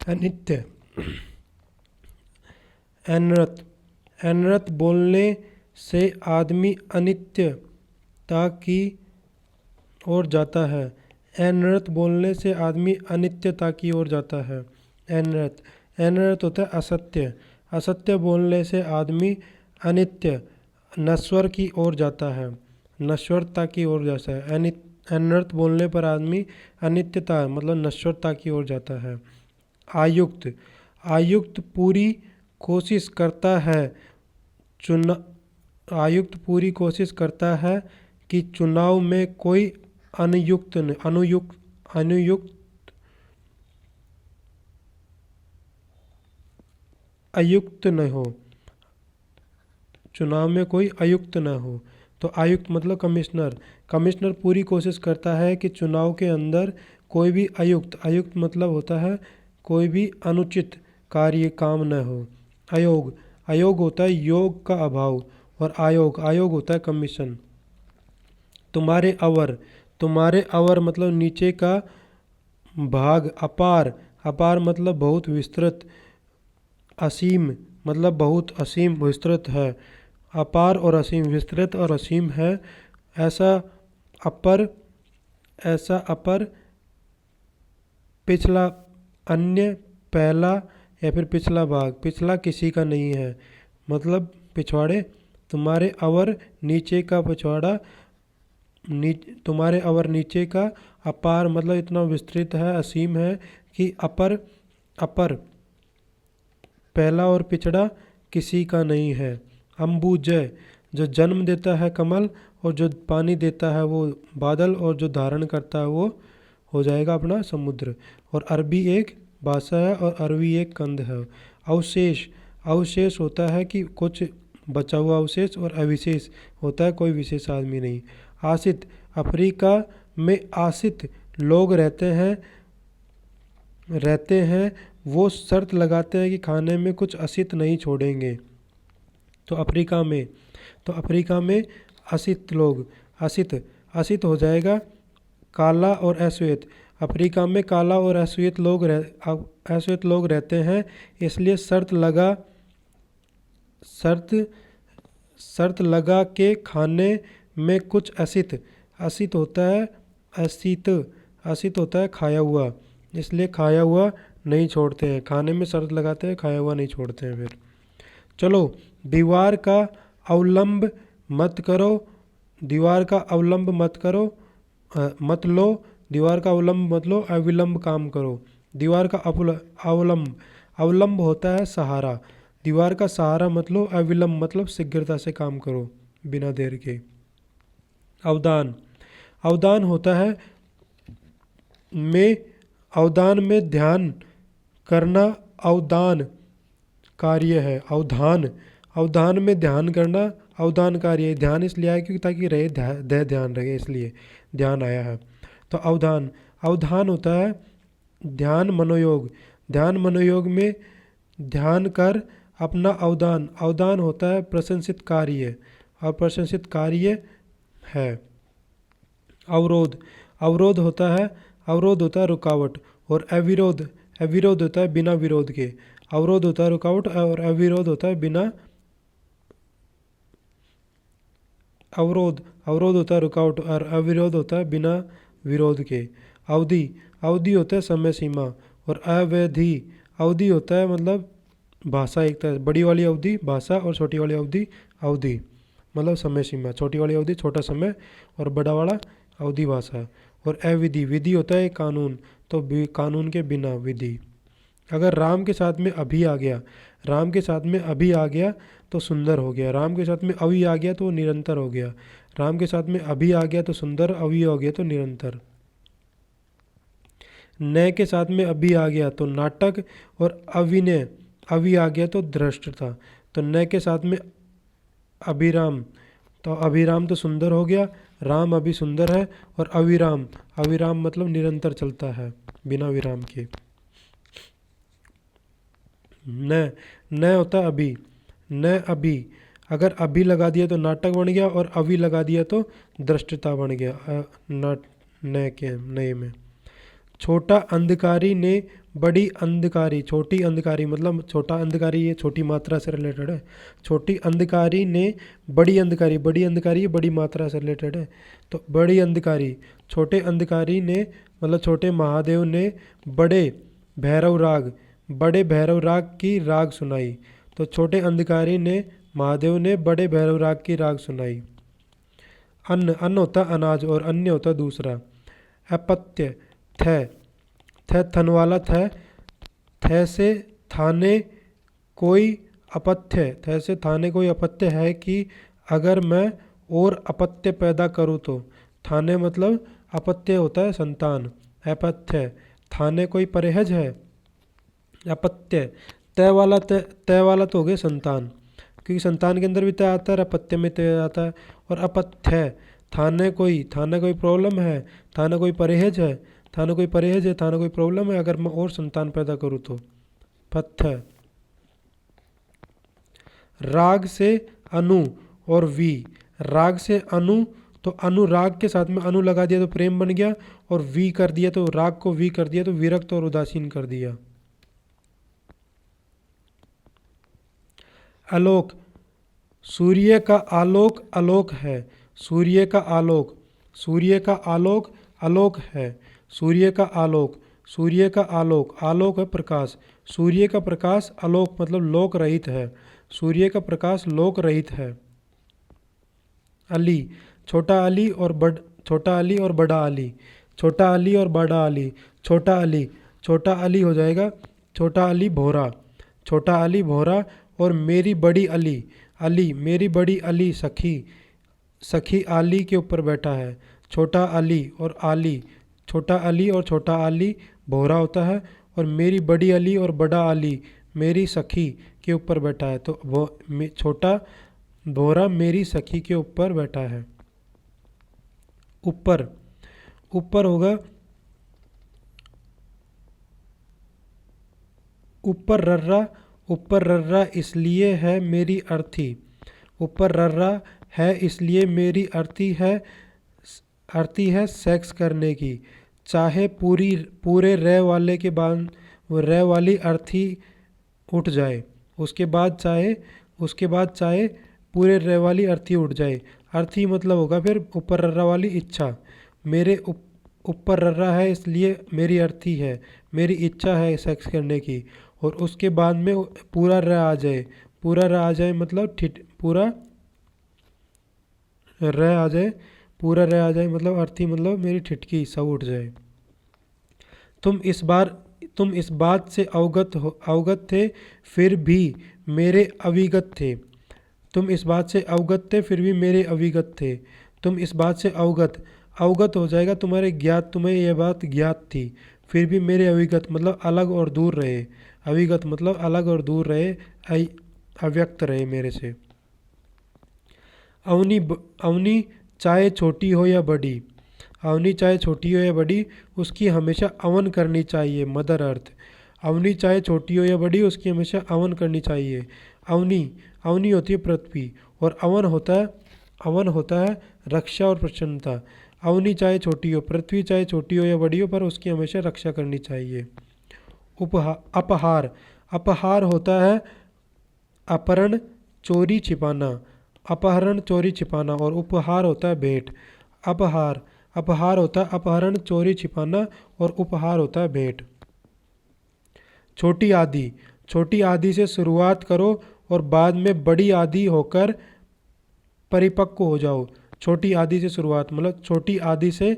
अनित्य। अनर्थ। अनर्थ बोलने से आदमी अनित्यता की ओर जाता है। अनर्थ बोलने से आदमी अनित्यता की ओर जाता है। अनर्थ। अनर्थ होता है असत्य। असत्य बोलने से आदमी अनित्य नश्वर की ओर जाता है, नश्वरता की ओर जाता है। अनर्थ बोलने पर आदमी अनित्यता मतलब नश्वरता की ओर जाता है। आयुक्त। आयुक्त पूरी कोशिश करता है चुना आयुक्त पूरी कोशिश करता है कि चुनाव में कोई अनुयुक्त अयुक्त न हो, चुनाव में कोई अयुक्त न हो। तो आयुक्त मतलब कमिश्नर। कमिश्नर पूरी कोशिश करता है कि चुनाव के अंदर कोई भी अयुक्त मतलब होता है कोई भी अनुचित कार्य काम न हो। अयोग। अयोग होता है योग का अभाव, और आयोग होता है कमीशन। तुम्हारे अवर। तुम्हारे अवर मतलब नीचे का भाग। अपार। अपार मतलब बहुत विस्तृत। असीम मतलब बहुत असीम विस्तृत है। अपार और असीम, विस्तृत और असीम है। ऐसा अपर पिछला, अन्य, पहला या फिर पिछला भाग। पिछला किसी का नहीं है मतलब पिछवाड़े। तुम्हारे अवर नीचे का पिछवाड़ा, तुम्हारे अवर नीचे का। अपार मतलब इतना विस्तृत है, असीम है कि अपर पहला और पिछड़ा किसी का नहीं है। अम्बुजय, जो जन्म देता है कमल, और जो पानी देता है वो बादल, और जो धारण करता है वो हो जाएगा अपना समुद्र। और अरबी एक भाषा है और अरबी एक कंद है। अवशेष। अवशेष होता है कि कुछ बचा हुआ अवशेष, और अविशेष होता है कोई विशेष आदमी नहीं। आसित। अफ्रीका में आसित लोग रहते हैं। वो शर्त लगाते हैं कि खाने में कुछ असित नहीं छोड़ेंगे। तो अफ्रीका में असित लोग। असित हो जाएगा काला और अश्वेत। अफ्रीका में काला और अश्वेत लोग रहते हैं, इसलिए शर्त लगा के खाने में कुछ असित होता है खाया हुआ, इसलिए खाया हुआ नहीं छोड़ते हैं। खाने में शर्त लगाते हैं, खाया हुआ नहीं छोड़ते हैं। फिर चलो, दीवार का अवलंब मत करो। दीवार का अवलंब मत लो। दीवार का अवलंब मत लो, अविलंब काम करो। दीवार का अवलंब होता है सहारा। दीवार का सहारा मत लो, अविलंब मतलब शीघ्रता से काम करो, बिना देर के। अवदान। अवदान होता है अवदान में ध्यान करना। अवदान कार्य है। अवधान में ध्यान करना अवदान कार्य है। ध्यान इसलिए आया क्योंकि ताकि रहे ध्यान रहे, इसलिए ध्यान आया है। तो अवधान होता है ध्यान मनोयोग। ध्यान मनोयोग में ध्यान कर अपना अवदान होता है प्रशंसित कार्य, और प्रशंसित कार्य है। अवरोध। अवरोध होता है रुकावट। और अविरोध होता है बिना विरोध के। अवरोध होता है रुकावट, और अविरोध होता है बिना अवरोध होता है रुकावट, और अविरोध होता है बिना विरोध के। अवधि होता है समय सीमा। और अवधि होता है मतलब भाषा। एक तरह बड़ी वाली अवधि भाषा, और छोटी वाली अवधि मतलब समय सीमा। छोटी वाली अवधि छोटा समय, और बड़ा वाला अवधि भाषा। और विधि होता है कानून, तो कानून के बिना विधि। अगर राम के साथ में अभी आ गया तो सुंदर हो गया। राम के साथ में अभी आ गया तो निरंतर हो गया। राम के साथ में अभी आ गया तो सुंदर, अभी हो गया तो निरंतर। नए के साथ में अभी आ गया तो नाटक, और अभिनय अभी आ गया तो धृष्टता। तो नए के साथ में अभिराम, तो अभिराम तो सुंदर हो गया। राम अभी सुंदर है। और अविराम मतलब निरंतर चलता है बिना विराम के। न होता अभी। अगर अभी लगा दिया तो नाटक बन गया, और अभी लगा दिया तो दृष्टता बन गया। नए में। छोटा अंधकारी ने बड़ी अंधकारी, छोटी अंधकारी मतलब छोटा अंधकारी, ये छोटी मात्रा से रिलेटेड है। छोटी अंधकारी ने बड़ी अंधकारी, बड़ी अंधकारी ये बड़ी मात्रा से रिलेटेड है। तो बड़ी अंधकारी, छोटे अंधकारी ने मतलब छोटे महादेव ने बड़े भैरव राग, बड़े भैरव राग की राग सुनाई। तो छोटे अंधकारी ने महादेव ने बड़े भैरव राग की राग सुनाई। अन्न, अन्न होता अनाज और अन्य होता दूसरा। अपत्य, थ, थन वाला थ से थाने कोई अपत्य, थ से थाने कोई अपत्य है कि अगर मैं और अपत्य पैदा करूँ तो। थाने मतलब अपत्य होता है संतान। अपत्य, थाने कोई परहेज है। अपत्य, तय वाला तय वाला तो हो गया संतान, क्योंकि संतान के अंदर भी तय आता है, अपत्य में तय आता है। और अपत्य, थाने कोई प्रॉब्लम है, थाने कोई परहेज है, थाने कोई परहेज है, थाने कोई प्रॉब्लम है अगर मैं और संतान पैदा करूँ तो। पत्थर, राग से अनु और वी, राग से अनु तो अनुराग के साथ में अनु लगा दिया तो प्रेम बन गया, और वी कर दिया तो राग को वी कर दिया तो विरक्त और उदासीन कर दिया। आलोक, सूर्य का आलोक आलोक है, सूर्य का आलोक, सूर्य का आलोक आलोक है, सूर्य का आलोक, सूर्य का आलोक, आलोक है प्रकाश, सूर्य का प्रकाश आलोक मतलब लोक रहित है, सूर्य का प्रकाश लोक रहित है। अली, छोटा अली और छोटा अली और बड़ा अली, छोटा अली और बड़ा अली, छोटा अली हो जाएगा छोटा अली भोरा, छोटा अली भोरा। और मेरी बड़ी अली, अली मेरी बड़ी अली सखी, सखी आली के ऊपर बैठा है। छोटा अली और आली, छोटा अली और छोटा अली भोरा होता है, और मेरी बड़ी अली और बड़ा अली मेरी सखी के ऊपर बैठा है। तो वो छोटा भोरा मेरी सखी के ऊपर बैठा है। ऊपर, ऊपर होगा ऊपर रर्रा, ऊपर रर्रा इसलिए है मेरी अर्थी, ऊपर रर्रा है इसलिए मेरी अर्थी है सेक्स करने की। चाहे पूरे रह वाले के बाद रह वाली अर्थी उठ जाए, उसके बाद चाहे पूरे रह वाली अर्थी उठ जाए। अर्थी मतलब होगा फिर ऊपर रर्रा वाली इच्छा। मेरे ऊपर रर्रा है इसलिए मेरी अर्थी है, मेरी इच्छा है सेक्स करने की। और उसके बाद में पूरा रह आ जाए, पूरा रह आ जाए मतलब पूरा रह आ जाए, पूरा रह आ जाए मतलब अर्थी मतलब मेरी ठिठकी सब उठ जाए। तुम इस बात से अवगत थे फिर भी मेरे अविगत थे, तुम इस बात से अवगत थे फिर भी मेरे अविगत थे। तुम इस बात से अवगत हो जाएगा तुम्हारे ज्ञात, तुम्हें यह बात ज्ञात थी, फिर भी मेरे अविगत मतलब अलग और दूर रहे, अविगत मतलब अलग और दूर रहे, अव्यक्त रहे मेरे से। अवनी चाहे छोटी हो या बड़ी, अवनी चाहे छोटी हो या बड़ी उसकी हमेशा अवन करनी चाहिए। मदर अर्थ, अवनी चाहे छोटी हो या बड़ी उसकी हमेशा अवन करनी चाहिए। अवनी होती है पृथ्वी, और अवन होता है रक्षा और प्रसन्नता। अवनी चाहे छोटी हो, पृथ्वी चाहे छोटी हो या बड़ी हो पर उसकी हमेशा रक्षा करनी चाहिए। अपहार, अपहार होता है अपहरण चोरी छिपाना, अपहरण चोरी छिपाना। और उपहार होता है भेंट। अपहार होता है अपहरण चोरी छिपाना, और उपहार होता है भेंट। छोटी आदि से शुरुआत करो और बाद में बड़ी आदि होकर परिपक्व हो जाओ। छोटी आदि से शुरुआत मतलब छोटी आदि से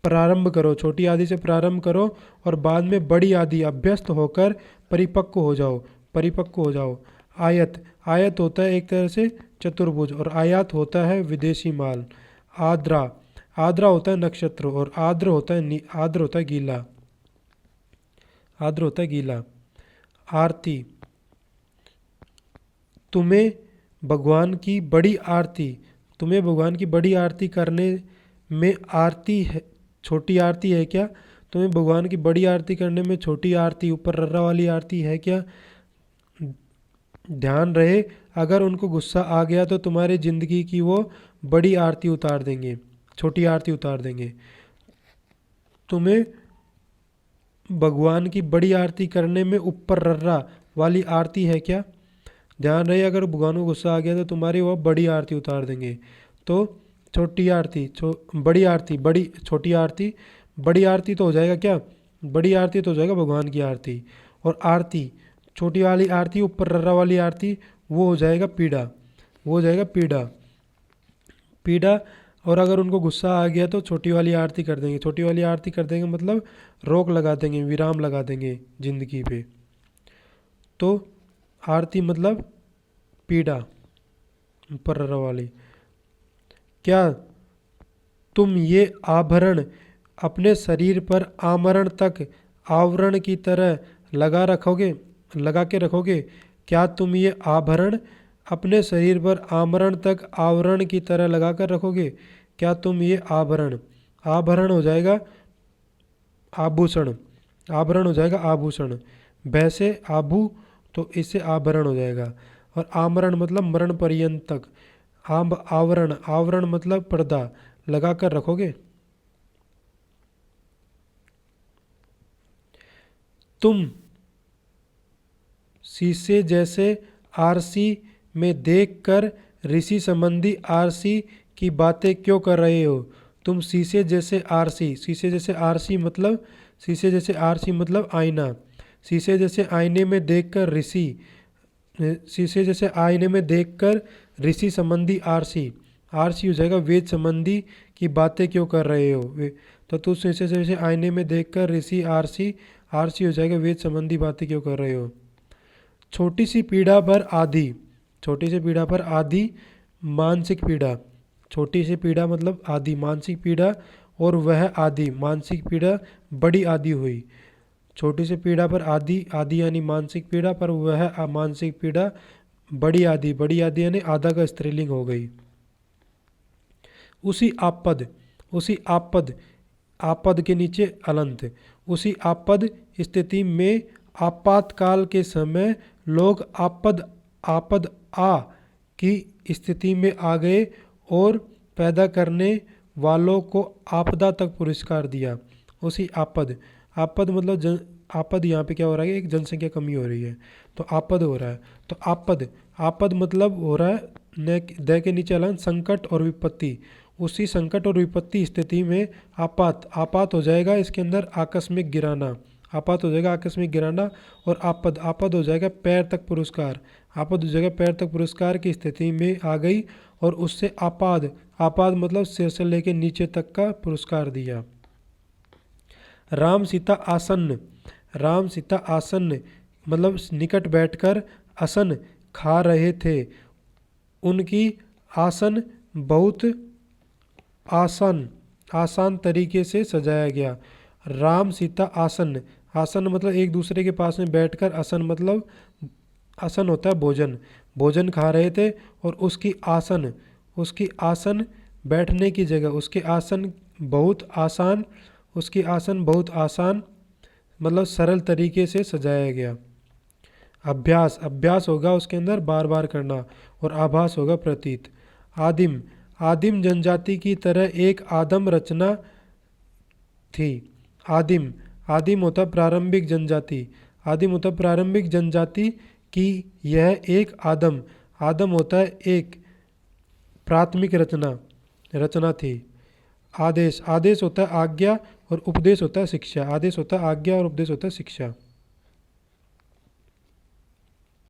प्रारंभ करो, छोटी आदि से प्रारंभ करो और बाद में बड़ी आदि अभ्यस्त होकर परिपक्व हो जाओ। आयत होता है एक तरह से चतुर्भुज, और आयात होता है विदेशी माल। आद्रा होता है नक्षत्र, और आद्र होता है गीला, आद्र होता है गीला। आरती, तुम्हें भगवान की बड़ी आरती करने में आरती है, छोटी आरती है क्या? तुम्हें भगवान की बड़ी आरती करने में छोटी आरती ऊपर रर्रा वाली आरती है क्या? ध्यान रहे अगर उनको गुस्सा आ गया तो तुम्हारी ज़िंदगी की वो बड़ी आरती उतार देंगे, छोटी आरती उतार देंगे। तुम्हें भगवान की बड़ी आरती करने में ऊपर रर्रा वाली आरती है क्या? ध्यान रहे, अगर भगवान को गुस्सा आ गया तो तुम्हारी वो बड़ी आरती उतार देंगे। तो छोटी आरती बड़ी आरती, बड़ी छोटी आरती, बड़ी आरती तो हो जाएगा क्या? बड़ी आरती तो हो जाएगा भगवान की आरती। और आरती छोटी वाली आरती ऊपर रर्रा वाली आरती वो हो जाएगा पीड़ा, वो हो जाएगा पीड़ा, पीड़ा। और अगर उनको गुस्सा आ गया तो छोटी वाली आरती कर देंगे, छोटी वाली आरती कर देंगे मतलब रोक लगा देंगे, विराम लगा देंगे जिंदगी पे। तो आरती मतलब पीड़ा ऊपर रर्रा वाली। क्या तुम ये आभरण अपने शरीर पर आमरण तक आवरण की तरह लगा के रखोगे? क्या तुम ये आभरण अपने शरीर पर आमरण तक आवरण की तरह लगा कर रखोगे? क्या तुम ये आभरण, आभरण हो जाएगा आभूषण, आभरण हो जाएगा आभूषण, वैसे आभू तो इससे आभरण हो जाएगा। और आमरण मतलब मरण पर्यंत तक, आवरण, आवरण मतलब पर्दा लगा कर रखोगे? तुम शीशे जैसे आरसी में देखकर ऋषि संबंधी आरसी की बातें क्यों कर रहे हो? तुम शीशे जैसे आरसी, शीशे जैसे आरसी मतलब, शीशे जैसे आरसी मतलब आईना, शीशे जैसे आईने में देखकर ऋषि, शीशे जैसे आईने में देखकर ऋषि संबंधी आरसी, आरसी हो जाएगा वेद संबंधी की बातें क्यों कर रहे हो? तो तू शीशे जैसे आईने में देखकर ऋषि आरसी, आरसी हो जाएगा वेद संबंधी बातें क्यों कर रहे हो? छोटी सी पीड़ा पर आधी, छोटी सी पीड़ा पर आधी मानसिक पीड़ा, छोटी सी पीड़ा मतलब आधी मानसिक पीड़ा, और वह आधी मानसिक पीड़ा बड़ी आधी हुई। छोटी सी पीड़ा पर आधी, आधी यानी मानसिक पीड़ा, पर वह मानसिक पीड़ा बड़ी आधी, बड़ी आधी यानी आधा का स्त्रीलिंग हो गई। उसी आपद, उसी आपद, आपद के नीचे अलंत, उसी आपद स्थिति में आपातकाल के समय लोग आपद, आपद आ की स्थिति में आ गए और पैदा करने वालों को आपदा तक पुरस्कार दिया। उसी आपद, आपद मतलब आपद यहाँ पे क्या हो रहा है? एक जनसंख्या कमी हो रही है तो आपद हो रहा है। तो आपद, आपद मतलब हो रहा है द के नीचे अलंत संकट और विपत्ति। उसी संकट और विपत्ति स्थिति में आपात, आपात हो जाएगा इसके अंदर आकस्मिक गिराना, आपात हो जाएगा आकस्मिक गिराना। और आपद, आपद हो जाएगा पैर तक पुरस्कार, आपद हो जाएगा पैर तक पुरस्कार की स्थिति में आ गई और उससे आपाद, आपाद मतलब सिर से लेके नीचे तक का पुरस्कार दिया। राम सीता आसन्न, राम सीता आसन्न मतलब निकट बैठकर आसन खा रहे थे, उनकी आसन बहुत आसान, आसान तरीके से सजाया गया। राम सीता आसन, आसन मतलब एक दूसरे के पास में बैठकर, आसन मतलब आसन होता है भोजन, भोजन खा रहे थे और उसकी आसन, उसकी आसन बैठने की जगह, उसके आसन बहुत आसान, उसकी आसन बहुत आसान मतलब सरल तरीके से सजाया गया। अभ्यास, अभ्यास होगा उसके अंदर बार बार करना, और आभास होगा प्रतीत। आदिम, आदिम जनजाति की तरह एक आदम रचना थी। आदिम, आदिम होता प्रारंभिक जनजाति, आदिम होता प्रारंभिक जनजाति की यह एक आदम, आदम होता है एक प्राथमिक रचना, रचना थी। आदेश, आदेश होता है आज्ञा और उपदेश होता है शिक्षा, आदेश होता है आज्ञा और उपदेश होता है शिक्षा।